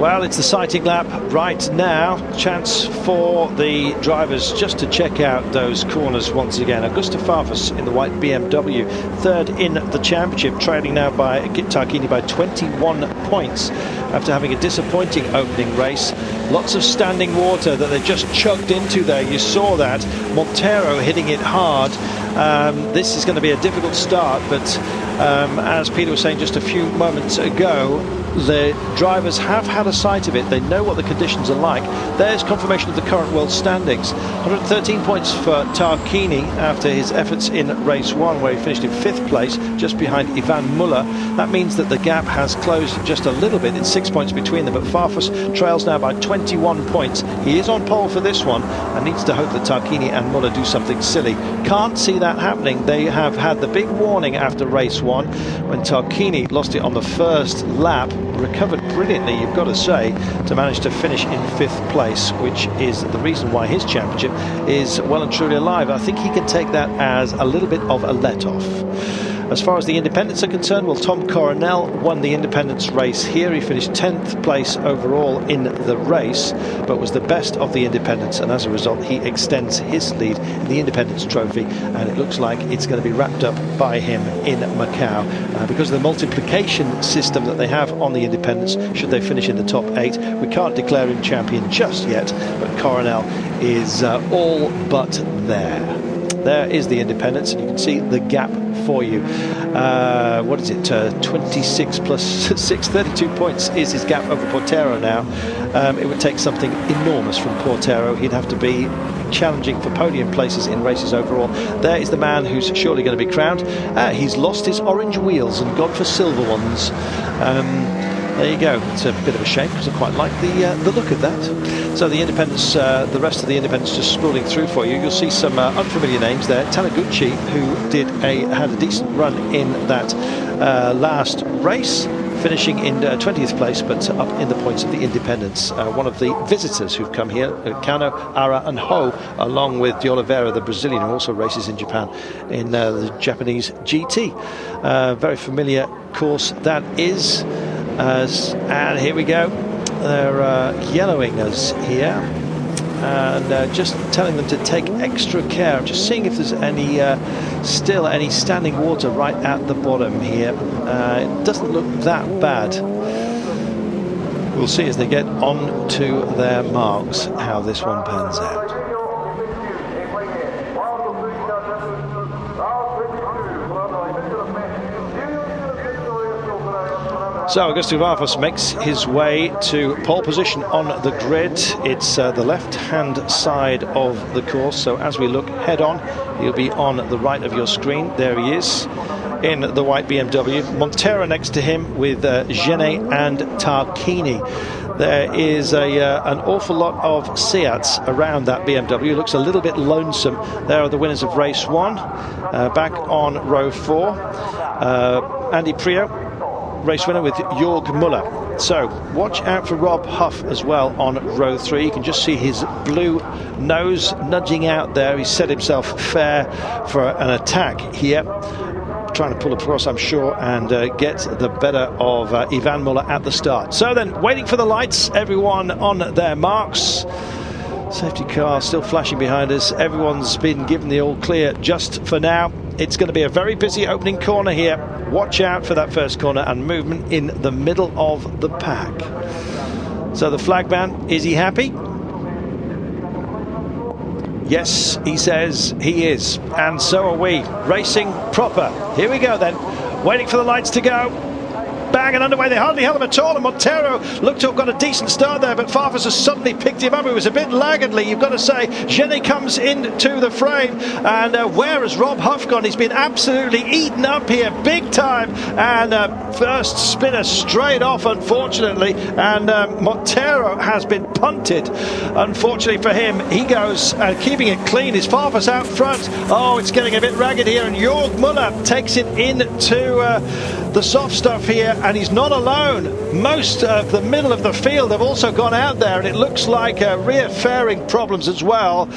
Well, it's the sighting lap right now. Chance for the drivers just to check out those corners once again. Augusto Farfus in the white BMW, third in the championship, trailing now by Tarquini by 21 points after having a disappointing opening race. Lots of standing water that they just chugged into there. You saw that. Montero hitting it hard. This is going to be a difficult start, but as Peter was saying just a few moments ago, the drivers have had a sight of it. They know what the conditions are like. There's confirmation of the current world standings. 113 points for Tarquini after his efforts in race 1, where he finished in 5th place, just behind Ivan Muller. That means that the gap has closed just a little bit. It's 6 points between them, but Farfus trails now by 21 points. He is on pole for this one and needs to hope that Tarquini and Muller do something silly. Can't see that happening. They have had the big warning after race 1 when Tarquini lost it on the first lap. Recovered brilliantly, you've got to say, to manage to finish in 5th place, which is the reason why his championship is well and truly alive. I think he can take that as a little bit of a let-off. As far as the independents are concerned, well, Tom Coronel won the independents race here. He finished 10th place overall in the race, but was the best of the independents, and as a result he extends his lead in the independents trophy, and it looks like it's going to be wrapped up by him in Macau because of the multiplication system that they have on the independents. Should they finish in the top 8, we can't declare him champion just yet, but Coronel is all but there. There is the independents, and you can see the gap for you. What is it? 26 plus 6, 32 points is his gap over Portero now. It would take something enormous from Portero. He'd have to be challenging for podium places in races overall. There is the man who's surely going to be crowned. He's lost his orange wheels and gone for silver ones. There you go. It's a bit of a shame because I quite like the look of that. So the independents, the rest of the independents just scrolling through for you. You'll see some unfamiliar names there. Taniguchi, who had a decent run in that last race, finishing in 20th place, but up in the points of the independents. One of the visitors who've come here, Kano, Ara and Ho, along with De Oliveira, the Brazilian, who also races in Japan in the Japanese GT. Very familiar course that is. And here we go. They're yellowing us here and just telling them to take extra care. I'm just seeing if there's any still any standing water right at the bottom here. It doesn't look that bad. We'll see as they get on to their marks how this one pans out. So Augusto Farfus makes his way to pole position on the grid. It's the left-hand side of the course, so as we look head on, he'll be on the right of your screen. There he is in the white BMW. Montero next to him with Genet and Tarquini. There is an awful lot of Seats around that BMW. It looks a little bit lonesome. There are the winners of race 1. Back on row 4, Andy Prio, race winner with Jörg Muller. So watch out for Rob Huff as well on row 3. You can just see his blue nose nudging out there. He's set himself fair for an attack here, trying to pull across, I'm sure, and get the better of Ivan Muller at the start. So then, waiting for the lights, everyone on their marks. Safety car still flashing behind us. Everyone's been given the all clear just for now. It's going to be a very busy opening corner here. Watch out for that first corner and movement in the middle of the pack. So the flagman, is he happy? Yes, he says he is, and so are we. Racing proper. Here we go then. Waiting for the lights to go. Bang and underway. They hardly held him at all, and Montero looked to have got a decent start there, but Farfus has suddenly picked him up. It was a bit laggardly, you've got to say. Genet comes into the frame, and where has Rob Huff gone? He's been absolutely eaten up here, big time, and first spinner straight off, unfortunately, and Montero has been punted. Unfortunately for him, he goes keeping it clean. Is Farfus out front? Oh, it's getting a bit ragged here, and Jörg Muller takes it into the soft stuff here, and he's not alone. Most of the middle of the field have also gone out there, and it looks like rear fairing problems as well,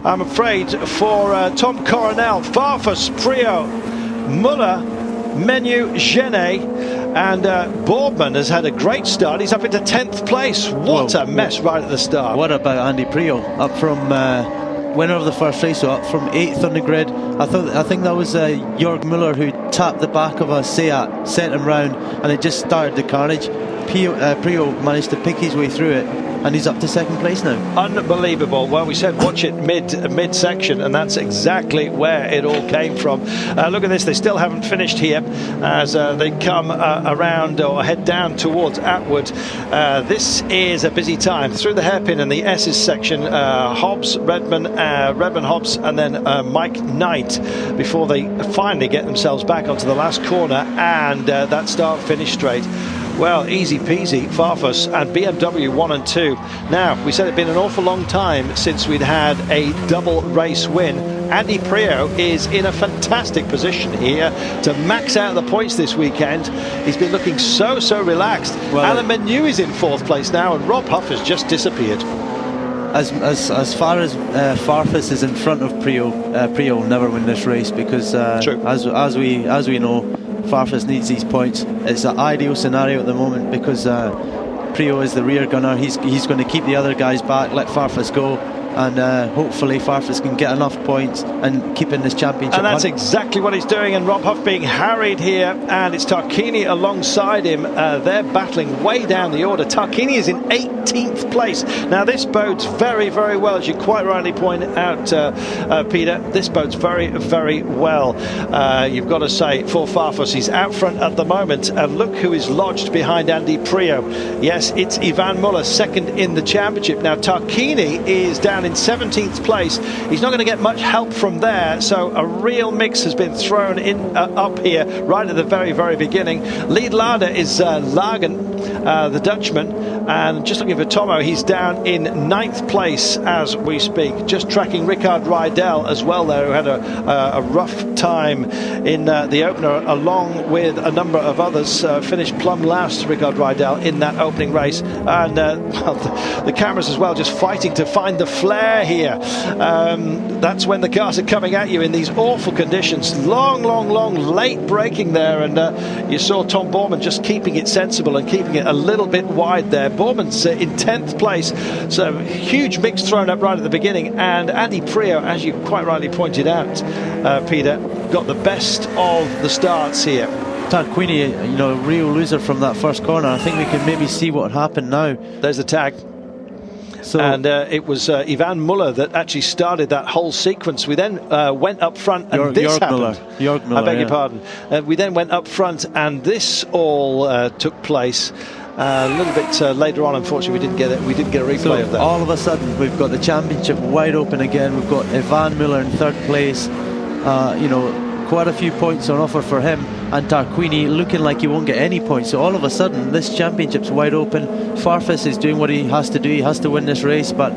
I'm afraid, for Tom Coronel. Farfus, Prio, Muller Menu, Genet, and Boardman has had a great start. He's up into 10th place. What a mess right at the start. What about Andy Prio? Up from winner of the first race, so up from 8th on the grid. I think that was Jörg Müller who tapped the back of a Seat, sent him round, and it just started the carnage. Prio managed to pick his way through it, and he's up to 2nd place now. Unbelievable. Well, we said watch it mid-section, and that's exactly where it all came from. Look at this, they still haven't finished here as they come around or head down towards Atwood. This is a busy time through the hairpin and the S's section. Hobbs, Redman, Hobbs, and then Mike Knight before they finally get themselves back onto the last corner, and that start finish straight. Well, easy peasy, Farfus and BMW 1 and 2. Now, we said it'd been an awful long time since we'd had a double race win. Andy Prio is in a fantastic position here to max out the points this weekend. He's been looking so relaxed. Well, Alan Menu is in 4th place now, and Rob Huff has just disappeared. As far as Farfus is in front of Prio, Prio will never win this race because as we know, Farfus needs these points. It's an ideal scenario at the moment because Prio is the rear gunner. He's going to keep the other guys back, let Farfus go, and hopefully Farfus can get enough points and keep in this championship. And that's exactly what he's doing, and Rob Huff being harried here, and it's Tarquini alongside him. They're battling way down the order. Tarquini is in 18th place. Now this bodes very well, as you quite rightly point out, Peter. This bodes very well. You've got to say, for Farfus, he's out front at the moment, and look who is lodged behind Andy Prio. Yes, it's Ivan Muller, 2nd in the championship. Now Tarquini is down in 17th place. He's not going to get much help from there, so a real mix has been thrown in up here right at the very beginning. Lead ladder is Lagen, the Dutchman, and just looking for Tomo, he's down in 9th place as we speak, just tracking Ricard Rydell as well there, who had a rough time in the opener, along with a number of others. Finished plumb last, Ricard Rydell, in that opening race, and well, the cameras as well just fighting to find the flare here. That's when the cars are coming at you in these awful conditions. Long late braking there, and you saw Tom Boorman just keeping it sensible and keeping it a little bit wide there. Boorman's in 10th place, so huge mix thrown up right at the beginning, and Andy Prio, as you quite rightly pointed out, Peter, got the best of the starts here. Tarquini, you know, real loser from that first corner. I think we can maybe see what happened now. There's the tag. So, and it was Ivan Muller that actually started that whole sequence. We then went up front, and this happened. Jörg Müller, I beg your pardon. We then went up front, and this all took place a little bit later on. Unfortunately, we didn't get a replay of that. All of a sudden, we've got the championship wide open again. We've got Ivan Muller in 3rd place. You know, quite a few points on offer for him, and Tarquini looking like he won't get any points. So all of a sudden, this championship's wide open. Farfus is doing what he has to do. He has to win this race, but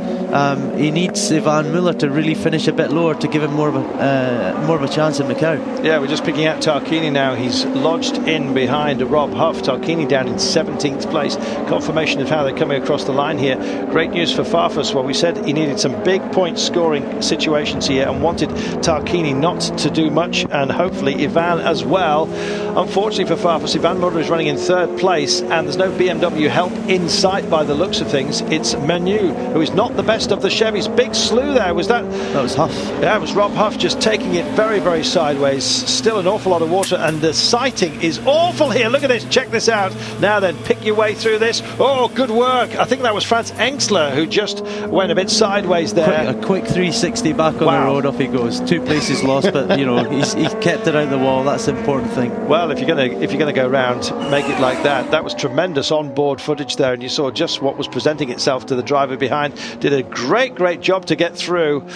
he needs Ivan Muller to really finish a bit lower to give him more of a chance in Macau. Yeah, we're just picking out Tarquini now. He's lodged in behind Rob Huff. Tarquini down in 17th place. Confirmation of how they're coming across the line here. Great news for Farfus. Well, we said he needed some big point scoring situations here and wanted Tarquini not to do much, and hopefully Ivan as well. Unfortunately for Farfus, Ivan Muller is running in 3rd place, and there's no BMW help in sight by the looks of things. It's Menu, who is not the best of the Chevys. Big slew there. Was that? That was Huff. Yeah, it was Rob Huff just taking it very sideways. Still an awful lot of water, and the sighting is awful here. Look at this. Check this out. Now then, pick your way through this. Oh, good work. I think that was Franz Engstler who just went a bit sideways there. A quick 360 back on the road. Off he goes. 2 places lost, but you know, he kept it out the wall. That's the important thing. Well, if you're gonna go round, make it like that. That was tremendous on-board footage there, and you saw just what was presenting itself to the driver behind. Did a great job to get through.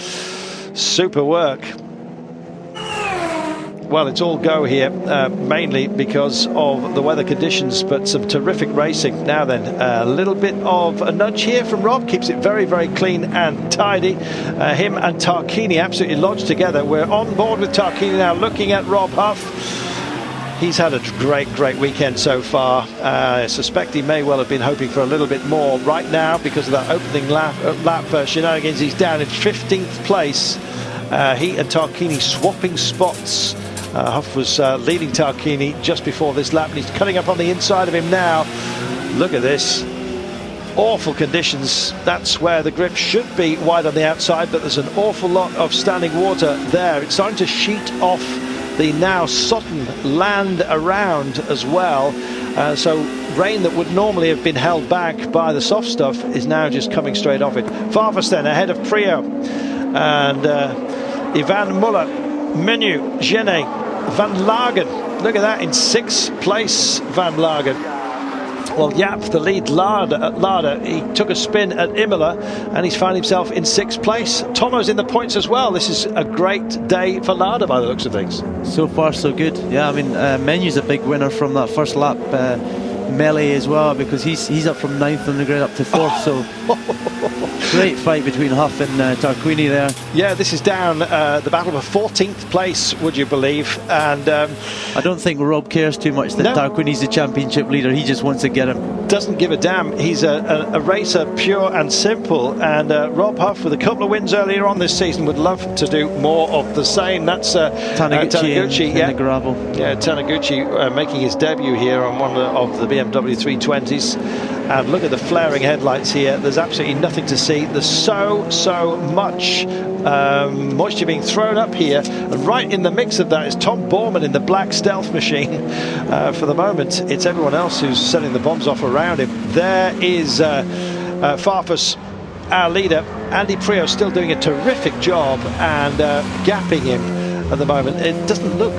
Super work. Well, it's all go here, mainly because of the weather conditions, but some terrific racing. Now then, a little bit of a nudge here from Rob, keeps it very clean and tidy. Him and Tarquini absolutely lodged together. We're on board with Tarquini now, looking at Rob Huff. He's had a great weekend so far. I suspect he may well have been hoping for a little bit more right now because of that opening lap shenanigans. He's down in 15th place. He and Tarquini swapping spots Huff was leading Tarquini just before this lap, and he's cutting up on the inside of him now. Look at this. Awful conditions. That's where the grip should be wide on the outside, but there's an awful lot of standing water there. It's starting to sheet off the now sodden land around as well. So rain that would normally have been held back by the soft stuff is now just coming straight off it. Farfus then ahead of Prio, and Ivan Muller, Menu, Genet, Van Lagen. Look at that, in 6th place, Van Lagen. Well, Yap, the lead Lada, he took a spin at Imola and he's found himself in 6th place. Tomo's in the points as well. This is a great day for Lada by the looks of things. So far, so good. Yeah, I mean, Menu's a big winner from that first lap. Melee as well, because he's up from 9th on the grid up to 4th. So great fight between Huff and Tarquini there. Yeah, this is down the battle for 14th place, would you believe? And I don't think Rob cares too much that Tarquini's the championship leader. He just wants to get him. Doesn't give a damn. He's a racer, pure and simple. And Rob Huff, with a couple of wins earlier on this season, would love to do more of the same. That's Taniguchi in the gravel. Yeah, Taniguchi making his debut here on one of the BMW 320s. And look at the flaring headlights here. There's absolutely nothing to see. There's so much moisture being thrown up here, and right in the mix of that is Tom Borman in the black stealth machine. For the moment, it's everyone else who's setting the bombs off around him. There is Farfus, our leader. Andy Prio still doing a terrific job and gapping him at the moment. It doesn't look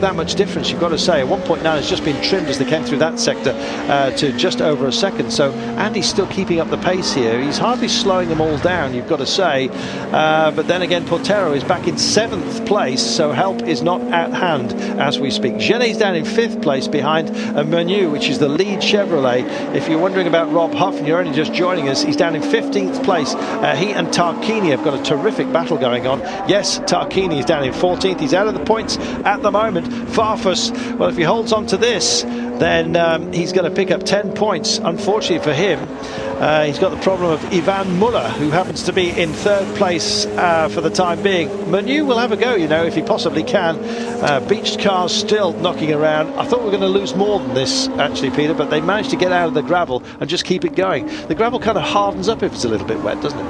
that much difference, you've got to say. 1.9 has just been trimmed as they came through that sector to just over a second. So Andy's still keeping up the pace here. He's hardly slowing them all down, you've got to say. But then again, Portero is back in 7th place, so help is not at hand as we speak. Genet's down in 5th place behind Menu, which is the lead Chevrolet. If you're wondering about Rob Huff and you're only just joining us, he's down in 15th place. He and Tarquini have got a terrific battle going on. Yes, Tarquini is down in 14th. He's out of the points at the moment. Farfus, well, if he holds on to this, then he's going to pick up 10 points. Unfortunately for him, he's got the problem of Ivan Muller, who happens to be in 3rd place for the time being. Manu will have a go, you know, if he possibly can. Beached cars still knocking around. I thought we were going to lose more than this, actually, Peter, but they managed to get out of the gravel and just keep it going. The gravel kind of hardens up if it's a little bit wet, doesn't it?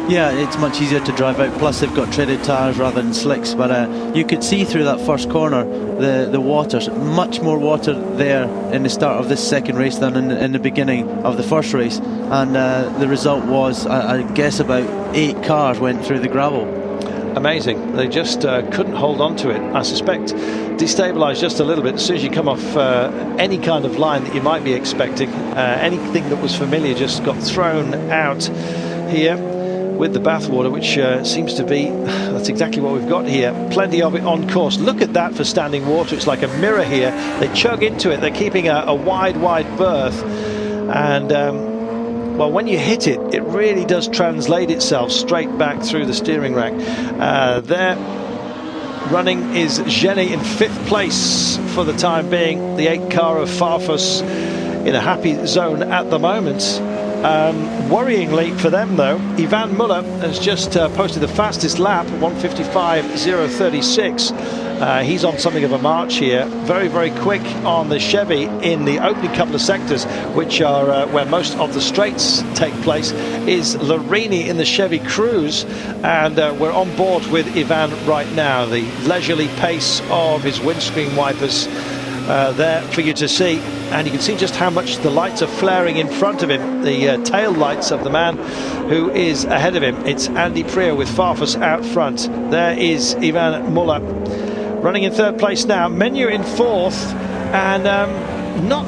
Yeah, it's much easier to drive out, plus they've got treaded tyres rather than slicks, but you could see through that first corner the water, much more water there in the start of this second race than in the beginning of the first race, and the result was, I guess, about 8 cars went through the gravel. Amazing. They just couldn't hold on to it. I suspect destabilised just a little bit as soon as you come off any kind of line that you might be expecting. Anything that was familiar just got thrown out here with the bathwater, which seems to be, that's exactly what we've got here. Plenty of it on course. Look at that for standing water. It's like a mirror here. They chug into it. They're keeping a wide berth. And, well, when you hit it, it really does translate itself straight back through the steering rack. There running is Genet in 5th place for the time being. The 8 car of Farfus in a happy zone at the moment. Worryingly for them, though, Ivan Muller has just posted the fastest lap, 1:55.036. He's on something of a march here. Very quick on the Chevy in the opening couple of sectors, which are where most of the straights take place, is Larini in the Chevy Cruze, and we're on board with Ivan right now. The leisurely pace of his windscreen wipers there for you to see, and you can see just how much the lights are flaring in front of him, the tail lights of the man who is ahead of him. It's Andy Prio with Farfus out front. There is Ivan Muller running in 3rd place now. Menu in 4th, and not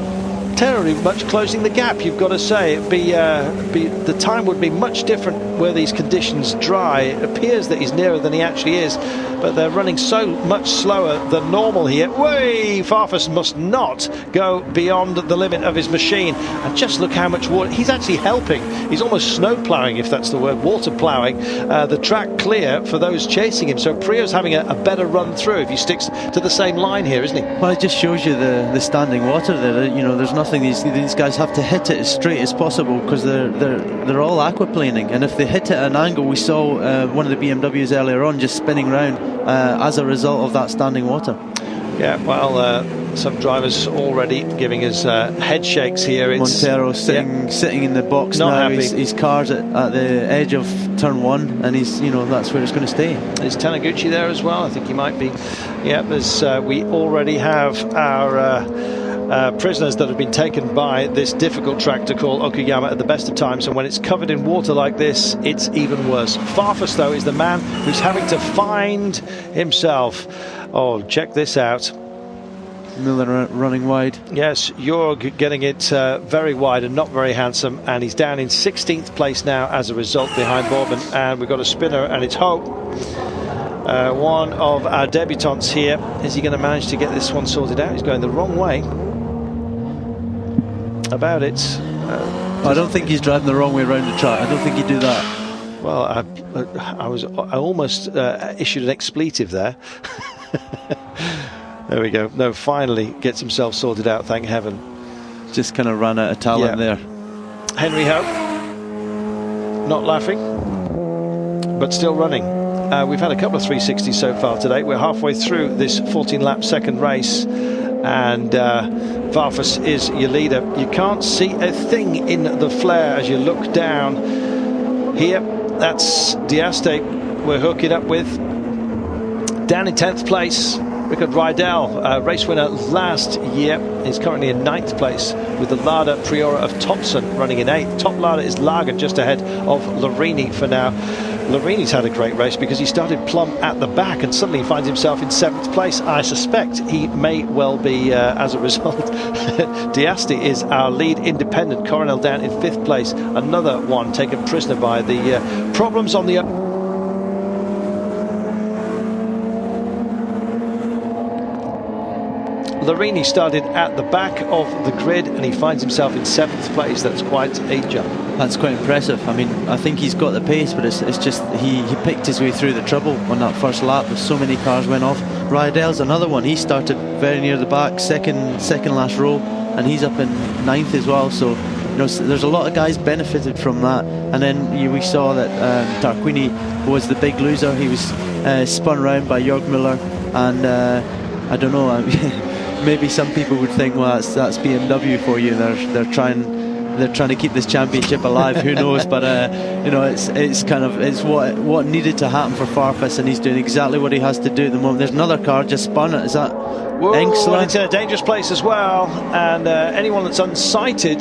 terribly much closing the gap, you've got to say. The time would be much different were these conditions dry. It appears that he's nearer than he actually is, but they're running so much slower than normal here. Way, Farfus must not go beyond the limit of his machine. And just look how much water he's actually helping. He's almost snow ploughing, if that's the word, water ploughing the track clear for those chasing him. So Prio's having a better run through if he sticks to the same line here, isn't he? Well, it just shows you the standing water there. You know, there's nothing. These guys have to hit it as straight as possible because they're all aquaplaning, and if they hit it at an angle, we saw one of the BMWs earlier on just spinning around as a result of that standing water. Yeah, well, some drivers already giving us head shakes here. It's Montero sitting in the box not now. happy. His car's at the edge of turn 1, and he's, you know, that's where it's going to stay. Is Taniguchi there as well? I think he might be. Yeah, there's, we already have our prisoners that have been taken by this difficult track to call Okayama at the best of times, and when it's covered in water like this, it's even worse. Farfus, though, is the man who's having to find himself. Oh, check this out. Miller running wide. Yes, Jorg getting it very wide and not very handsome, and he's down in 16th place now as a result behind Bourman, and we've got a spinner, and it's Hope, one of our debutants here. Is he going to manage to get this one sorted out? He's going the wrong way about it. I don't think he's driving the wrong way around the track. I don't think he'd do that. Well, I almost issued an expletive there. There we go. No, finally gets himself sorted out, thank heaven. Just kind of ran out of talent there. Henry Hope, not laughing, but still running. We've had a couple of 360s so far today. We're halfway through this 14-lap second race, and Farfus is your leader. You can't see a thing in the flare as you look down here. That's Diaste we're hooking up with. Down in 10th place, Rickard Rydell, race winner last year, is currently in 9th place with the Lada Priora of Thompson running in 8th. Top Lada is Lager just ahead of Larini for now. Larini's had a great race because he started plumb at the back and suddenly finds himself in 7th place. I suspect he may well be, as a result. Diasti is our lead independent. Coronel down in 5th place. Another one taken prisoner by the problems on the... Larini started at the back of the grid and he finds himself in 7th place. That's quite a jump. That's quite impressive. I mean, I think he's got the pace, but it's just he picked his way through the trouble on that first lap. So many cars went off. Rydell's another one. He started very near the back, second last row, and he's up in 9th as well. So, you know, there's a lot of guys benefited from that. And then we saw that Tarquini was the big loser. He was spun around by Jörg Müller, and I don't know. Maybe some people would think, well, that's BMW for you. They're trying to keep this championship alive. Who knows? But you know, it's what needed to happen for Farfus, and he's doing exactly what he has to do at the moment. There's another car just spun. Is that Engsler? It's in a dangerous place as well, and anyone that's unsighted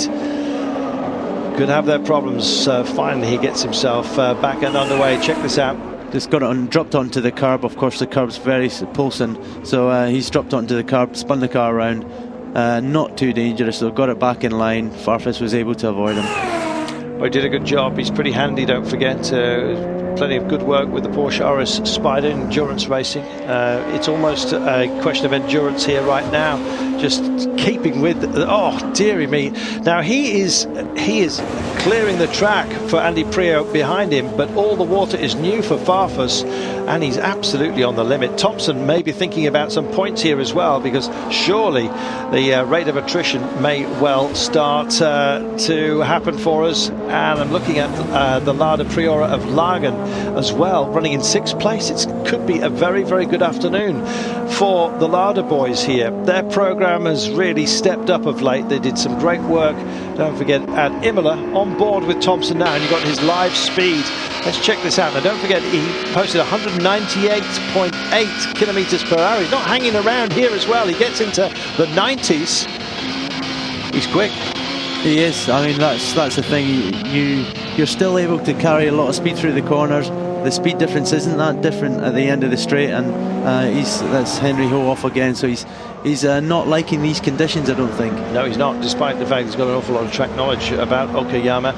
could have their problems. Finally, he gets himself back and underway. Check this out. Just got it dropped onto the curb. Of course, the curb's very pulsing, so he's dropped onto the curb, spun the car around. Not too dangerous, so got it back in line. Farfus was able to avoid him. Well, he did a good job. He's pretty handy, don't forget. Plenty of good work with the Porsche RS Spider endurance racing. It's almost a question of endurance here right now, just keeping with oh dearie me. Now he is clearing the track for Andy Prio behind him, but all the water is new for Farfus, and he's absolutely on the limit. Thompson may be thinking about some points here as well, because surely the rate of attrition may well start to happen for us. And I'm looking at the Lada Priora of Lagen as well, running in 6th place. It could be a very, very good afternoon for the Lada boys here. Their program has really stepped up of late. They did some great work, don't forget, at Imola, on board with Thompson now, and you've got his live speed. Let's check this out. Now, don't forget, he posted 198.8 kilometers per hour. He's not hanging around here as well. He gets into the 90s. He's quick. He is. I mean, that's the thing. You're still able to carry a lot of speed through the corners. The speed difference isn't that different at the end of the straight, and that's Henry Ho off again. So he's not liking these conditions, I don't think. No, he's not, despite the fact he's got an awful lot of track knowledge about Okayama.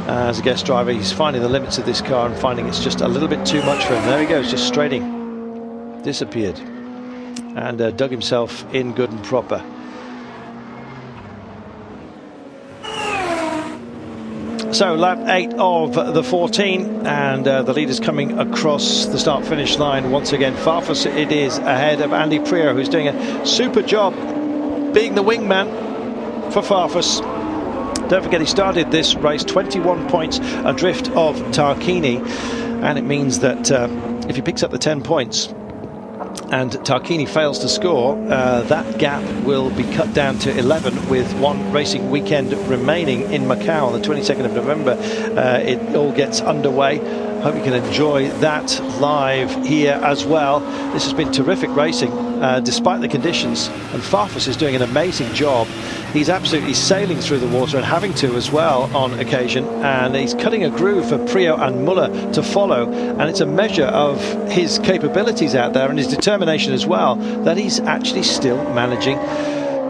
As a guest driver, he's finding the limits of this car and finding it's just a little bit too much for him. There he goes, just straighting. Disappeared. And dug himself in good and proper. So lap 8 of the 14, and the leader's coming across the start-finish line once again. Farfus it is ahead of Andy Prio, who's doing a super job being the wingman for Farfus. Don't forget, he started this race 21 points adrift of Tarquini, and it means that if he picks up the 10 points, and Tarquini fails to score, that gap will be cut down to 11 with one racing weekend remaining in Macau on the 22nd of November. It all gets underway. Hope you can enjoy that live here as well. This has been terrific racing despite the conditions, and Farfus is doing an amazing job. He's absolutely sailing through the water and having to as well on occasion, and he's cutting a groove for Prio and Muller to follow, and it's a measure of his capabilities out there and his determination as well that he's actually still managing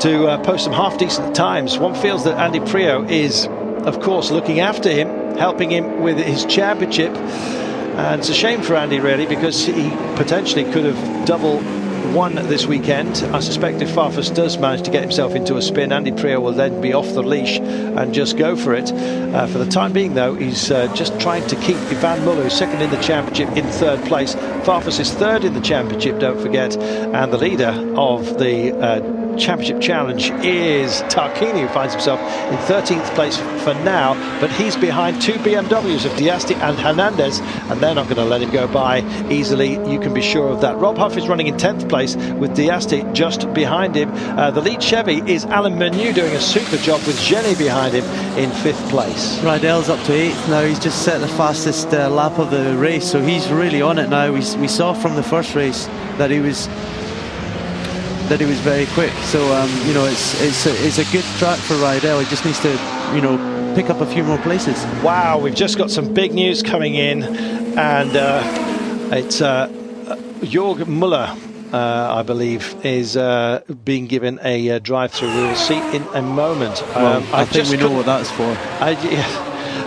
to post some half-decent times. One feels that Andy Prio is, of course, looking after him, helping him with his championship, and it's a shame for Andy really, because he potentially could have double won this weekend. I suspect if Farfus does manage to get himself into a spin, Andy Prio will then be off the leash and just go for it. For the time being though, he's just trying to keep Ivan Muller, who's second in the championship, in third place. Farfus is third in the championship, don't forget, and the leader of the Championship Challenge is Tarquini, who finds himself in 13th place for now, but he's behind two BMWs of Diasti and Hernandez, and they're not going to let him go by easily, you can be sure of that. Rob Huff is running in 10th place with Diasti just behind him. The lead Chevy is Alan Menu, doing a super job with Jenny behind him in 5th place. Rydell's up to 8th now. He's just set the fastest lap of the race, so he's really on it now. We saw from the first race that he was very quick, so you know, it's a good track for Rydell. He just needs to, you know, pick up a few more places. Wow, we've just got some big news coming in, and it's Jörg Muller, I believe, is being given a drive-through. We will see in a moment. Well, I think we know what that's for.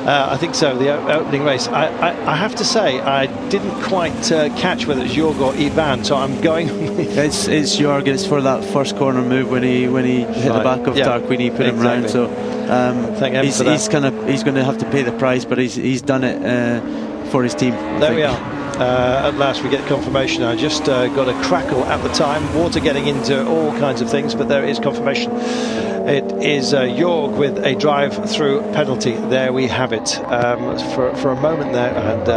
I think so, the opening race. I have to say, I didn't quite catch whether it's Jörg or Ivan, so I'm going with... It's Jörg. It's for that first corner move when he hit the back of Tarquini, put him round. So he's going to have to pay the price, but he's done it for his team. There we are. At last we get confirmation. I just got a crackle at the time, water getting into all kinds of things, but there is confirmation. It is Jörg with a drive-through penalty. There we have it. For a moment there, and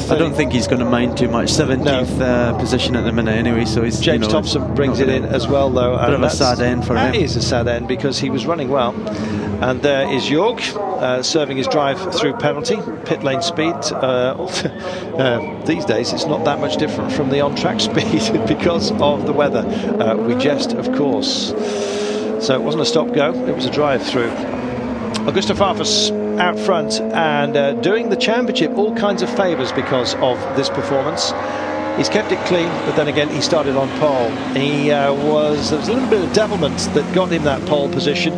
I don't think he's going to mind too much. 17th position at the minute anyway, so he's, James Thompson brings it in as well, though. Bit of a sad end for him. That is a sad end, because he was running well. And there is Jörg serving his drive-through penalty. Pit lane speed. These days, it's not that much different from the on-track speed because of the weather. We jest, of course. So it wasn't a stop-go, it was a drive-through. Augusto Farfus out front and doing the championship all kinds of favours because of this performance. He's kept it clean, but then again he started on pole. There was a little bit of devilment that got him that pole position.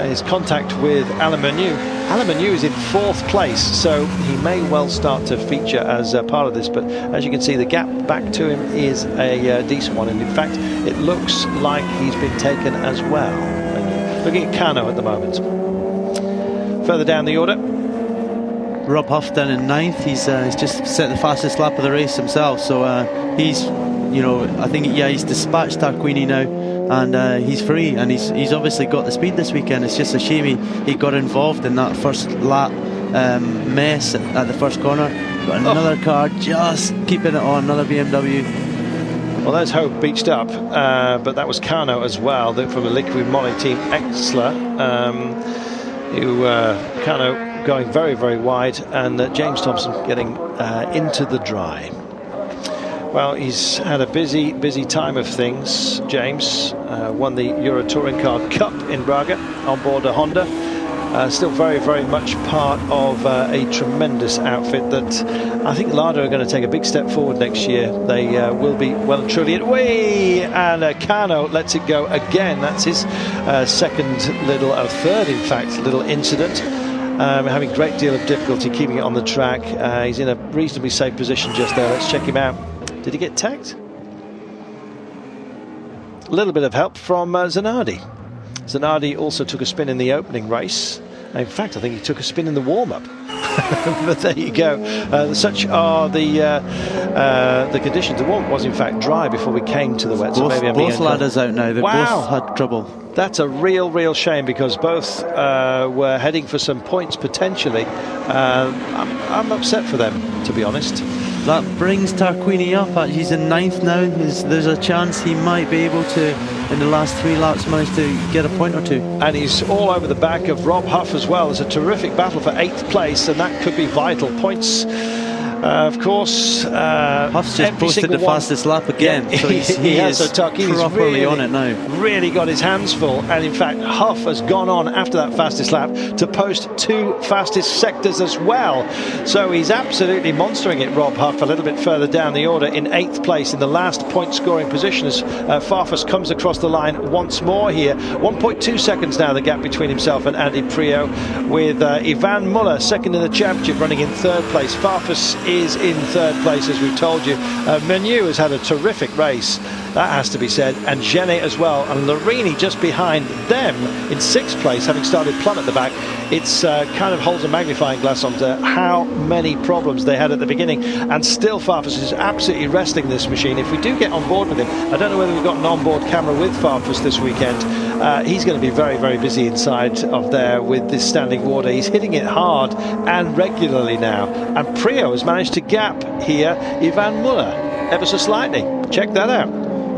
His contact with Alan Menu. Alan Menu is in 4th place, so he may well start to feature as part of this, but as you can see, the gap back to him is a decent one, and in fact it looks like he's been taken as well. Looking at Kano at the moment. Further down the order, Rob Huff down in 9th. He's just set the fastest lap of the race himself, so he's, you know, I think he's dispatched Tarquini now, and he's free, and he's obviously got the speed this weekend. It's just a shame he got involved in that first lap mess at the first corner. Got another car just keeping it on, another BMW. Well, there's Hope beached up, but that was Kano as well, from the Liquid Moly team, Exler, who Kano going very, very wide, and James Thompson getting into the dry. Well, he's had a busy time of things. James won the Euro Touring Car Cup in Braga on board a Honda. Still very, very much part of a tremendous outfit that I think Lada are going to take a big step forward next year. They will be well and truly away, and Kano lets it go again. That's his third in fact, little incident. Having a great deal of difficulty keeping it on the track. He's in a reasonably safe position just there. Let's check him out. Did he get tagged? A little bit of help from Zanardi. Zanardi also took a spin in the opening race. In fact, I think he took a spin in the warm-up. But there you go. Such are the conditions. The warm-up was in fact dry before we came to the wet. So maybe both ladders out now. They both had trouble. That's a real shame, because both were heading for some points potentially. I'm upset for them, to be honest. that brings Tarquini up. He's in 9th now. There's a chance he might be able to, in the last 3 laps, manage to get a point or 2. And he's all over the back of Rob Huff as well. There's a terrific battle for 8th place, and that could be vital. Points, of course. Huff's just posted the fastest lap again. Yeah, so he is properly really on it now. Really got his hands full, and in fact Huff has gone on after that fastest lap to post 2 fastest sectors as well. So he's absolutely monstering it, Rob Huff, a little bit further down the order in 8th place in the last point scoring position as Farfus comes across the line once more here. 1.2 seconds now the gap between himself and Andy Prio, with Ivan Muller second in the championship, running in 3rd place. Farfus is in 3rd place, as we've told you. Menu has had a terrific race, that has to be said, and Genet as well, and Larini just behind them in 6th place, having started plumb at the back. It's kind of holds a magnifying glass onto how many problems they had at the beginning, and still Farfus is absolutely wrestling this machine. If we do get on board with him, I don't know whether we've got an onboard camera with Farfus this weekend. He's going to be very, very busy inside of there with this standing water. He's hitting it hard and regularly now, and Prio has managed to gap here Ivan Muller ever so slightly. Check that out.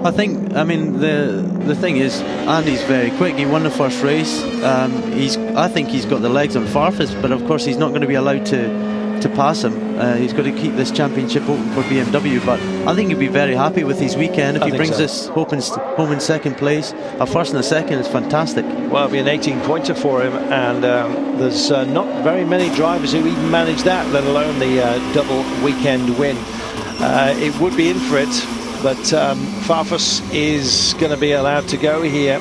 I mean, the thing is, Andy's very quick. He won the first race. I think he's got the legs on Farfus, but of course he's not going to be allowed to pass him. He's got to keep this championship open for BMW, but I think he'll be very happy with his weekend if he brings us home in 2nd place. A first and a second is fantastic. Well, it'll be an 18-pointer for him, and there's not very many drivers who even manage that, let alone the double weekend win. It would be in for it, but Farfus is going to be allowed to go here.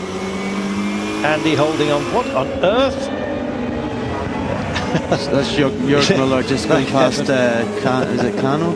Andy holding on. What on earth? That's Jörg Muller just going past, is it Cano?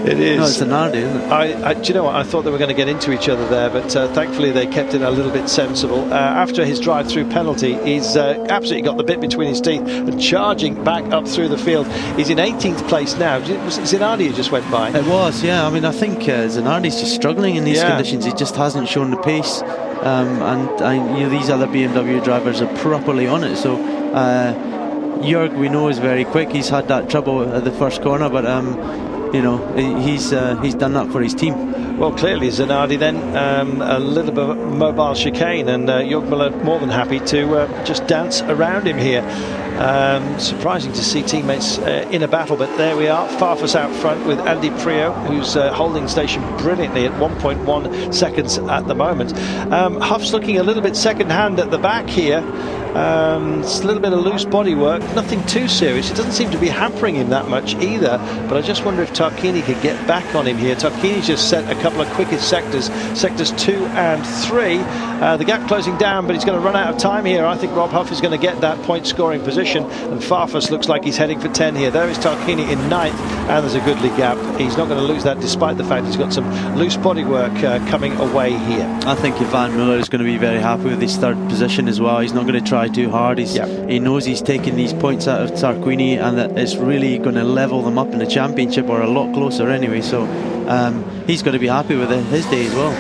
It is. No, it's Zanardi, isn't it? Do you know what? I thought they were going to get into each other there, but thankfully they kept it a little bit sensible. After his drive-through penalty, he's absolutely got the bit between his teeth and charging back up through the field. He's in 18th place now. Was it Zanardi who just went by? It was, yeah. I mean, I think Zanardi's just struggling in these conditions. He just hasn't shown the pace. And you know, these other BMW drivers are properly on it. So Jörg, we know, is very quick. He's had that trouble at the first corner, but you know, he's done that for his team. Well, clearly Zanardi then a little bit of mobile chicane, and Jörg Muller more than happy to just dance around him here. Surprising to see teammates in a battle, but there we are. Farfus out front with Andy Prio, who's holding station brilliantly at 1.1 seconds at the moment. Huff's looking a little bit second-hand at the back here. It's a little bit of loose bodywork, nothing too serious. It doesn't seem to be hampering him that much either, but I just wonder if Tarquini could get back on him here. Tarquini's just set a couple of quickest sectors 2 and 3. The gap closing down, but he's going to run out of time here. I think Rob Huff is going to get that point scoring position, and Farfus looks like he's heading for 10 here. There is Tarquini in 9th, and there's a goodly gap. He's not going to lose that despite the fact he's got some loose bodywork coming away here. I think Ivan Muller is going to be very happy with his 3rd position as well. He's not going to try too hard. He knows he's taking these points out of Tarquini, and that it's really going to level them up in the championship, or a lot closer anyway. So he's going to be happy with his day as well.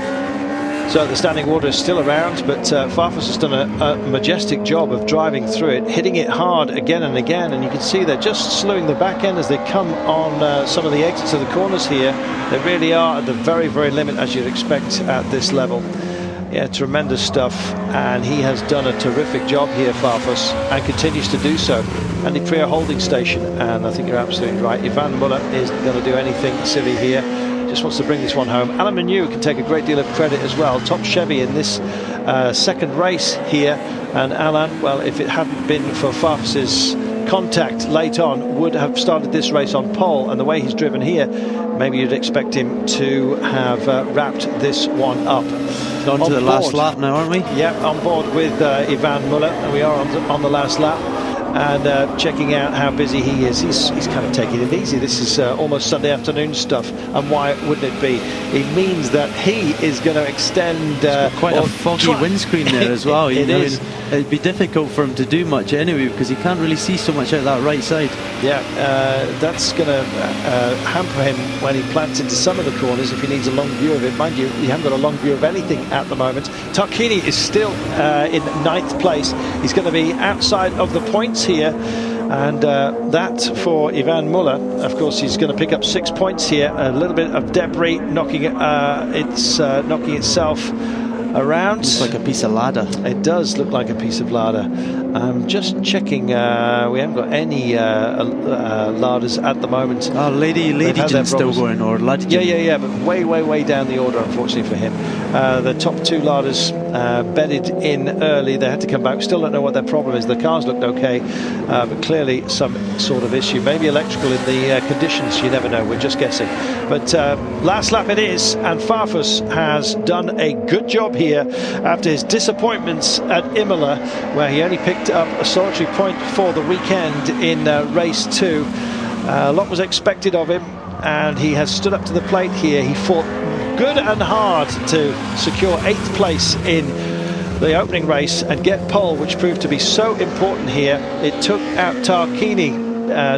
So the standing water is still around, but Farfus has done a majestic job of driving through it, hitting it hard again and again, and you can see they're just slowing the back end as they come on some of the exits of the corners here. They really are at the very, very limit, as you'd expect at this level. Yeah, tremendous stuff, and he has done a terrific job here, Farfus, and continues to do so. Andy Prio holding station, and I think you're absolutely right. Ivan Muller is going to do anything silly here. Just wants to bring this one home. Alain Menu can take a great deal of credit as well. Top Chevy in this second race here, and Alain, well, if it hadn't been for Farfus's contact late on, would have started this race on pole, and the way he's driven here, maybe you'd expect him to have wrapped this one up. On to the last lap now, aren't we? Yeah, on board with Ivan Muller, and we are on the last lap, and checking out how busy he is. He's kind of taking it easy. This is almost Sunday afternoon stuff, and why wouldn't it be? It means that he is going to extend quite a foggy windscreen there as well. It'd be difficult for him to do much anyway, because he can't really see so much out that right side. Yeah, that's going to hamper him when he plants into some of the corners if he needs a long view of it. Mind you, he hasn't got a long view of anything at the moment. Tarquini is still in 9th place. He's going to be outside of the points here. And that for Ivan Muller, of course, he's going to pick up 6 points here. A little bit of debris knocking knocking itself around. Looks like a piece of ladder. It does look like a piece of ladder. I'm just checking. We haven't got any ladders at the moment. Oh, Lady Jen's still going, or Lady Jen. Yeah, but way down the order, unfortunately for him. The top 2 ladders bedded in early. They had to come back. We still don't know what their problem is. The cars looked okay, but clearly some sort of issue. Maybe electrical in the conditions. You never know. We're just guessing. But last lap it is, and Farfus has done a good job here after his disappointments at Imola, where he only picked up a solitary point for the weekend in race 2. A lot was expected of him, and he has stood up to the plate here. He fought good and hard to secure 8th place in the opening race and get pole, which proved to be so important here. It took out Tarquini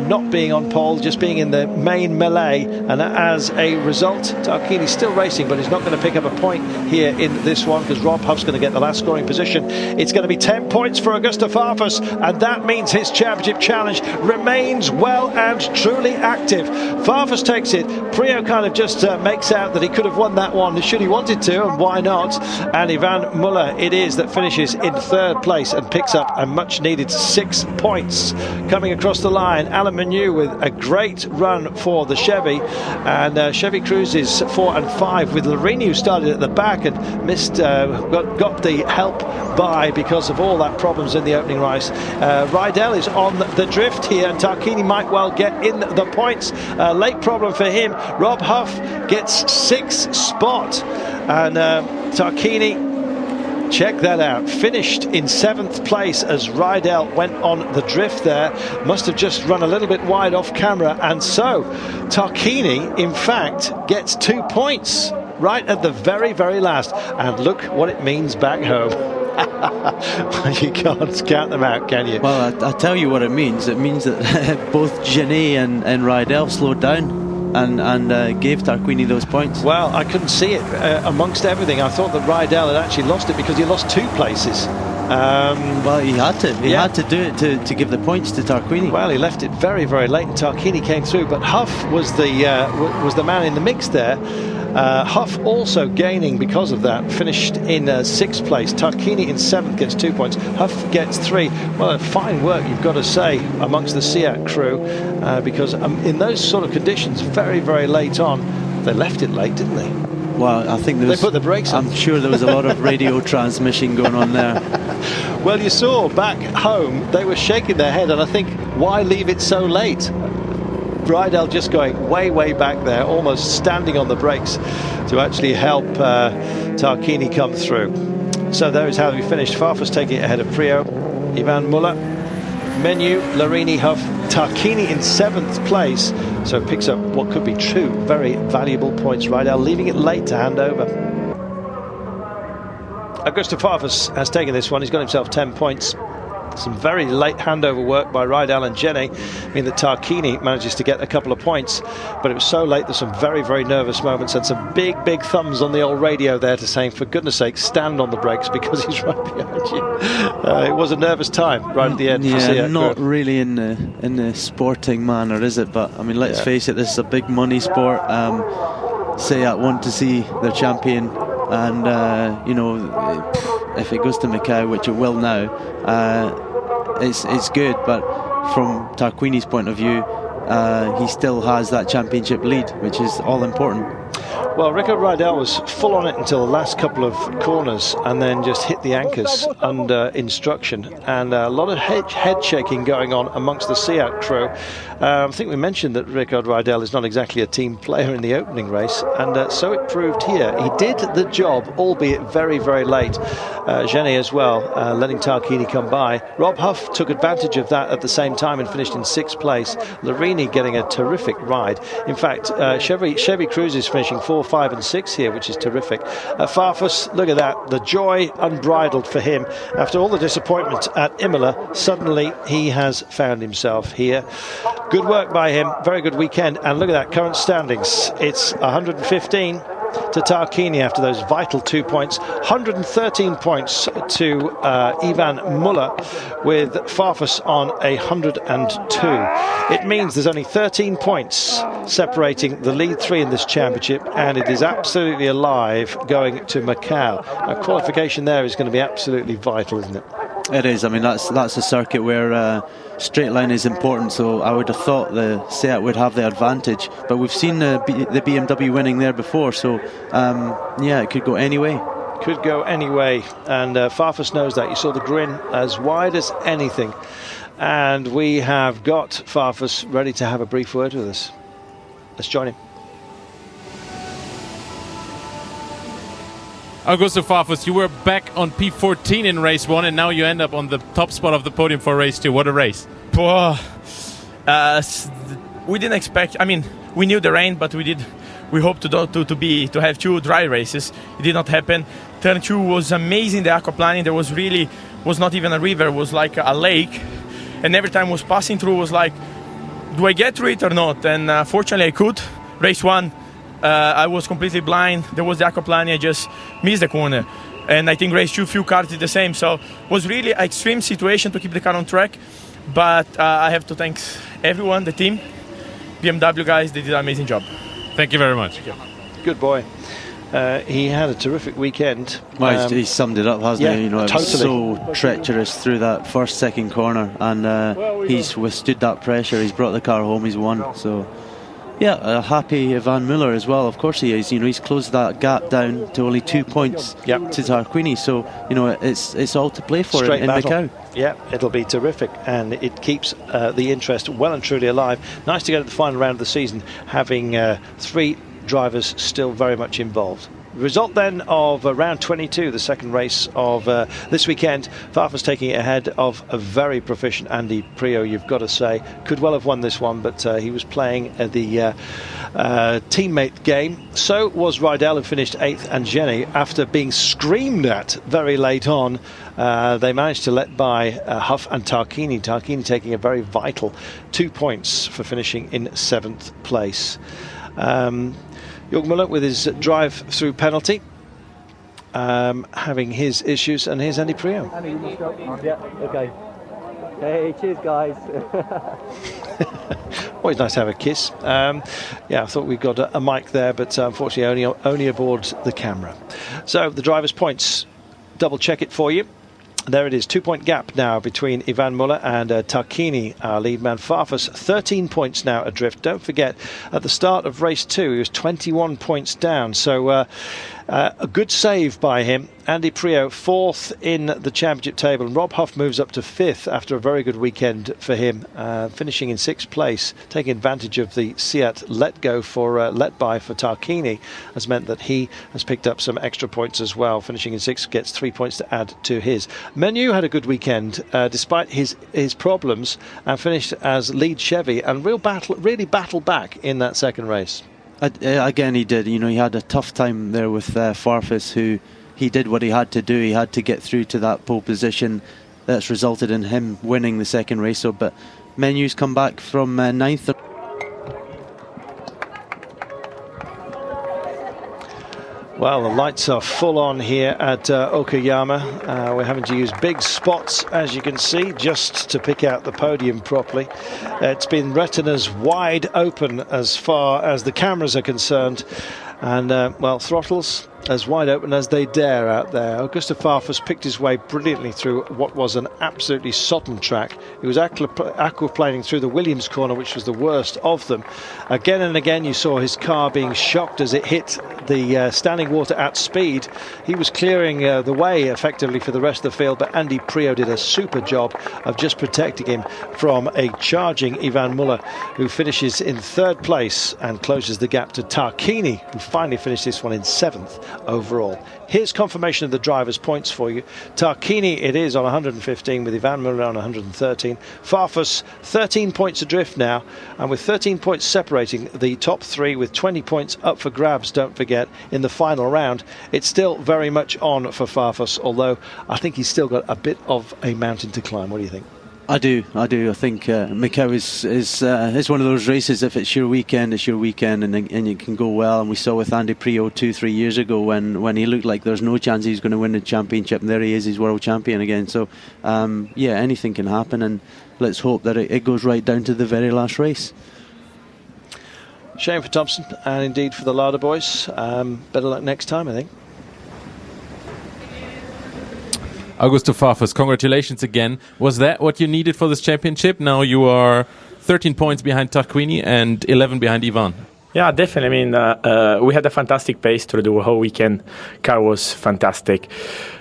not being on pole, just being in the main melee, and as a result, Tarquini's still racing, but he's not going to pick up a point here in this one, because Rob Huff's going to get the last scoring position. It's going to be 10 points for Augusta Farfus, and that means his championship challenge remains well and truly active. Farfus takes it. Prio kind of just makes out that he could have won that one should he wanted to, and why not? And Ivan Muller it is that finishes in 3rd place and picks up a much needed 6 points. Coming across the line, Alan Menu with a great run for the Chevy, and Chevy cruises 4 and 5 with Larini, who started at the back and missed, got the help by because of all that problems in the opening race. Rydell is on the drift here, and Tarquini might well get in the points. Late problem for him. Rob Huff gets 6th spot, and Tarquini, check that out, finished in 7th place as Rydell went on the drift there. Must have just run a little bit wide off camera, and so Tarquini in fact gets 2 points right at the very last, and look what it means back home. You can't count them out, can you? Well, I tell you what it means. It means that both Genet and Rydell slowed down and gave Tarquini those points. Well, I couldn't see it amongst everything. I thought that Rydell had actually lost it because he lost 2 places. Well, he had to. He had to do it to give the points to Tarquini. Well, he left it very late, and Tarquini came through. But Huff was the man in the mix there. Huff also gaining because of that, finished in 6th place. Tarquini in 7th gets 2 points. Huff gets 3. Well, fine work, you've got to say, amongst the SEAT crew, because in those sort of conditions, very late on, they left it late, didn't they? Well, I think they put the brakes on. I'm sure there was a lot of radio transmission going on there. Well, you saw back home, they were shaking their head, and I think, why leave it so late? Rydell just going way back there, almost standing on the brakes to actually help Tarquini come through. So there is how we finished. Farfus taking it ahead of Prio, Ivan Muller, Menu, Larini, Huff, Tarquini in 7th place, so picks up what could be 2 very valuable points. Rydell leaving it late to hand over. Augusta Farfus has taken this one. He's got himself 10 points. Some very late handover work by Rydell and Jenny. I mean, that Tarquini manages to get a couple of points, but it was so late. There's some very nervous moments, and some big thumbs on the old radio there to saying, for goodness sake, stand on the brakes because he's right behind you. It was a nervous time right at the end. Yeah, not really in the sporting manner, is it? But I mean, let's face it, this is a big money sport. SEAT want to see their champion, and you know, if it goes to Macau, which it will now, it's good, but from Tarquini's point of view, he still has that championship lead, which is all important. Well, Rico Rydell was full on it until the last couple of corners, and then just hit the anchors under instruction, and a lot of head shaking going on amongst the SEAT crew. I think we mentioned that Rico Rydell is not exactly a team player in the opening race, and so it proved here. He did the job, albeit very late. Genet as well, letting Tarquini come by. Rob Huff took advantage of that at the same time and finished in 6th place. Larini getting a terrific ride. In fact, Chevy Cruises finishing 4, 5 and 6 here, which is terrific. Farfus, look at that, the joy unbridled for him. After all the disappointment at Imola, suddenly he has found himself here. Good work by him, very good weekend, and look at that, current standings. It's 115 to Tarquini after those vital 2 points. 113 points to Ivan Muller, with Farfus on 102. It means there's only 13 points separating the lead three in this championship, and it is absolutely alive going to Macau. Qualification there is going to be absolutely vital, isn't it? It is. I mean, that's a circuit where straight line is important, so I would have thought the Seat would have the advantage, but we've seen the BMW winning there before, so yeah, it could go any way. Could go any way, and Farfus knows that. You saw the grin as wide as anything, and we have got Farfus ready to have a brief word with us. Let's join him. Augusto Farfus, you were back on P14 in race 1, and now you end up on the top spot of the podium for race 2. What a race. We didn't expect, I mean, we knew the rain, but we hoped to have 2 dry races. It did not happen. Turn 2 was amazing, the aquaplaning. There was not even a river, it was like a lake. And every time I was passing through, was like, do I get through it or not? And fortunately I could. Race 1, I was completely blind. There was the aquaplaning, I just missed the corner. And I think race 2, few cars did the same. So it was really an extreme situation to keep the car on track. But I have to thank everyone, the team, BMW guys, they did an amazing job. Thank you very much. Good boy. He had a terrific weekend. Well, he summed it up, hasn't he? You know, it totally. was so treacherous through that second corner, and he's withstood that pressure. He's brought the car home. He's won. So, yeah, a happy Ivan Muller as well. Of course he is. You know, he's closed that gap down to only 2 points to Tarquini. So, you know, it's all to play for in Macau. Yeah, it'll be terrific, and it keeps the interest well and truly alive. Nice to get at the final round of the season, having 3 drivers still very much involved. Result then of round 22, the second race of this weekend. Farfus taking it ahead of a very proficient Andy Prio, you've got to say. Could well have won this one, but he was playing the teammate game. So was Rydell, who finished 8th, and Jenny, after being screamed at very late on. They managed to let by Huff and Tarquini. Tarquini taking a very vital 2 points for finishing in 7th place. Jörg Müller with his drive-through penalty, having his issues, and here's Andy Prio. Yeah, okay. Hey, cheers, guys. Always nice to have a kiss. Yeah, I thought we got a mic there, but unfortunately only aboard the camera. So the driver's points, double check it for you. There it is, 2 point gap now between Ivan Muller and Tarquini, our lead man. Farfus, 13 points now adrift. Don't forget, at the start of race 2, he was 21 points down. So a good save by him. Andy Prio, 4th in the championship table, and Rob Huff moves up to 5th after a very good weekend for him, finishing in 6th place, taking advantage of the Seat let by for Tarquini has meant that he has picked up some extra points as well, finishing in 6th, gets 3 points to add to his. Menu had a good weekend despite his problems, and finished as lead Chevy, and really battled back in that second race. Again, he did. You know, he had a tough time there with Farfus, who he did what he had to do. He had to get through to that pole position. That's resulted in him winning the second race. So, but Menu's come back from 9th. Well, the lights are full on here at Okayama. We're having to use big spots, as you can see, just to pick out the podium properly. It's been retinas wide open as far as the cameras are concerned. And, well, throttles as wide open as they dare out there. Augusto Farfus picked his way brilliantly through what was an absolutely sodden track. He was aquaplaning through the Williams corner, which was the worst of them. Again and again you saw his car being shocked as it hit the standing water at speed. He was clearing the way effectively for the rest of the field, but Andy Prio did a super job of just protecting him from a charging Ivan Muller, who finishes in 3rd place and closes the gap to Tarquini, who finally finished this one in 7th overall. Here's confirmation of the driver's points for you. Tarquini, it is on 115, with Ivan Muller on 113. Farfus, 13 points adrift now, and with 13 points separating the top 3, with 20 points up for grabs, don't forget, in the final round. It's still very much on for Farfus, although I think he's still got a bit of a mountain to climb. What do you think? I do. I think Macau is one of those races. If it's your weekend, it's your weekend, and you can go well. And we saw with Andy Prio 2-3 years ago when he looked like there's no chance he's going to win the championship, and there he is, he's world champion again. So yeah, anything can happen, and let's hope that it goes right down to the very last race. Shame for Thompson, and indeed for the Larder boys. Better luck next time, I think. Augusto Farfus, congratulations again. Was that what you needed for this championship? Now you are 13 points behind Tarquini and 11 behind Ivan. Yeah, definitely. I mean, we had a fantastic pace through the whole weekend. Car was fantastic.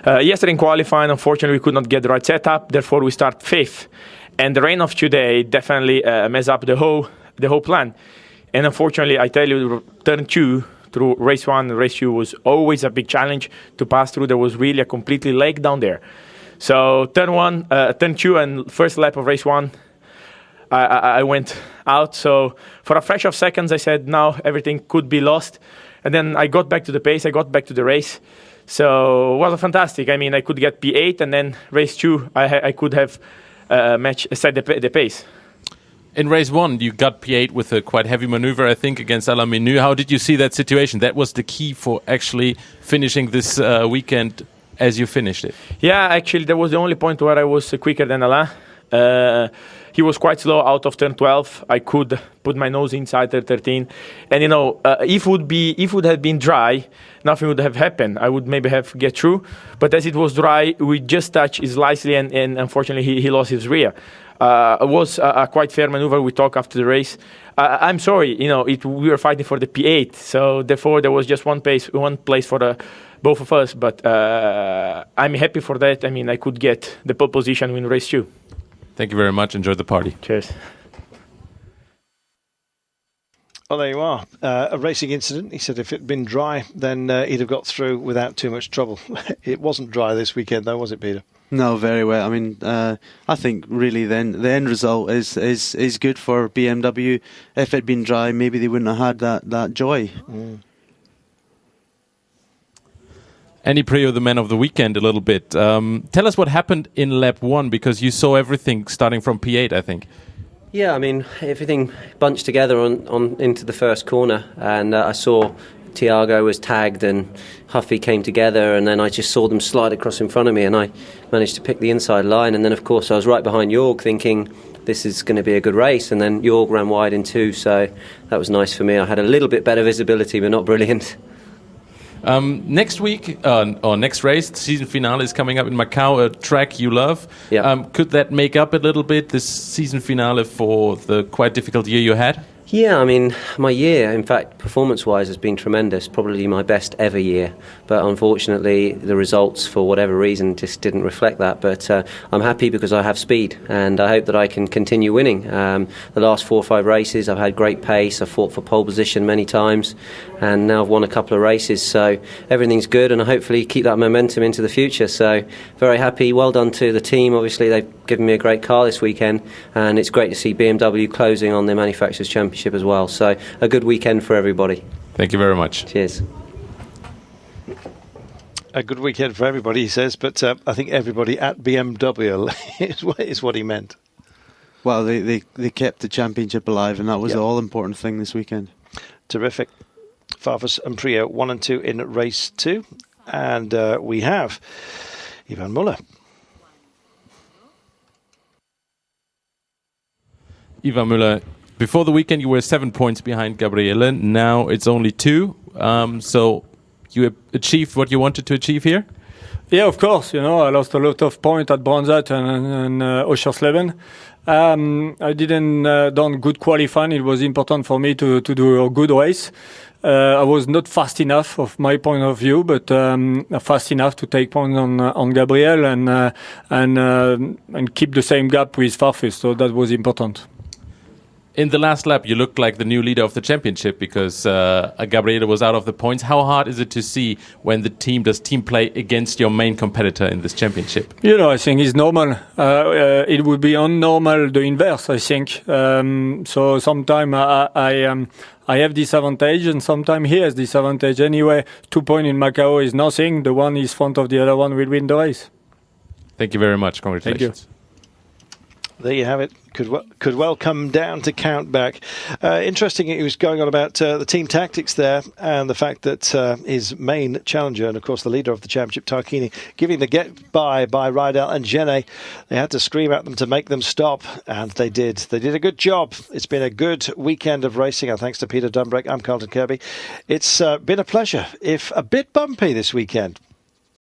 Yesterday in qualifying, unfortunately, we could not get the right setup. Therefore, we start 5th. And the rain of today definitely messed up the whole plan. And unfortunately, I tell you, turn 2 through race 1 and race 2 was always a big challenge to pass through. There was really a completely lake down there. So turn 2 and first lap of race 1, I went out. So for a fraction of seconds, I said, now everything could be lost. And then I got back to the pace. I got back to the race. So it was fantastic. I mean, I could get P8, and then race 2, I could have set the pace. In race 1, you got P8 with a quite heavy maneuver, I think, against Alain Menu. How did you see that situation? That was the key for actually finishing this weekend as you finished it. Yeah, actually, that was the only point where I was quicker than Alain. He was quite slow out of turn 12. I could put my nose inside turn 13. And, you know, if it would have been dry, nothing would have happened. I would maybe have get through. But as it was dry, we just touched slightly, and unfortunately, he lost his rear. It was a quite fair maneuver. We talked after the race. I'm sorry, you know, we were fighting for the P8, so therefore there was just one place for both of us. But I'm happy for that. I mean, I could get the pole position in race 2. Thank you very much. Enjoy the party. Cheers. Well, there you are. A racing incident. He said if it had been dry, then he'd have got through without too much trouble. It wasn't dry this weekend, though, was it, Peter? No, very well. I mean, I think really then the end result is good for BMW. If it had been dry, maybe they wouldn't have had that joy. Mm. Andy Prio, the man of the weekend, a little bit. Tell us what happened in lap 1, because you saw everything starting from P8, I think. Yeah, I mean, everything bunched together on into the first corner, and I saw Thiago was tagged and Huffy came together, and then I just saw them slide across in front of me, and I managed to pick the inside line. And then, of course, I was right behind Jorg thinking this is going to be a good race, and then Jorg ran wide in 2, so that was nice for me. I had a little bit better visibility, but not brilliant. Next week, or next race, the season finale is coming up in Macau, a track you love. Yeah. Could that make up a little bit, this season finale, for the quite difficult year you had? Yeah, I mean, my year, in fact, performance-wise has been tremendous, probably my best ever year. But unfortunately, the results, for whatever reason, just didn't reflect that. But I'm happy because I have speed, and I hope that I can continue winning. The last 4 or 5 races, I've had great pace. I've fought for pole position many times, and now I've won a couple of races. So everything's good, and I hopefully keep that momentum into the future. So very happy. Well done to the team. Obviously, they've given me a great car this weekend, and it's great to see BMW closing on their Manufacturers' Championship as well. So a good weekend for everybody. Thank you very much. Cheers. A good weekend for everybody, he says, but I think everybody at BMW is what he meant. Well, they kept the championship alive, and that was the all-important thing this weekend. Terrific. Farfus and Prio 1 and 2 in race 2. And we have Ivan Muller. Ivan Müller, before the weekend you were 7 points behind Gabriele. Now it's only 2. So you achieved what you wanted to achieve here? Yeah, of course. You know, I lost a lot of points at Bronsat and Oschersleben. I didn't done good qualifying. It was important for me to do a good race. I was not fast enough, of my point of view, but fast enough to take points on Gabriel and keep the same gap with Farfus. So that was important. In the last lap, you looked like the new leader of the championship because Gabriele was out of the points. How hard is it to see when the team does team play against your main competitor in this championship? You know, I think it's normal. It would be unnormal the inverse, I think. So sometimes I have this advantage, and sometimes he has this advantage. Anyway, 2 points in Macau is nothing. The one is front of the other one will win the race. Thank you very much. Congratulations. Thank you. There you have it. Could well come down to count back. Interesting, he was going on about the team tactics there and the fact that his main challenger, and of course the leader of the championship, Tarquini, giving the get-by by Rydell and Gene. They had to scream at them to make them stop, and they did. They did a good job. It's been a good weekend of racing, and thanks to Peter Dunbrake. I'm Carlton Kirby. It's been a pleasure, if a bit bumpy this weekend.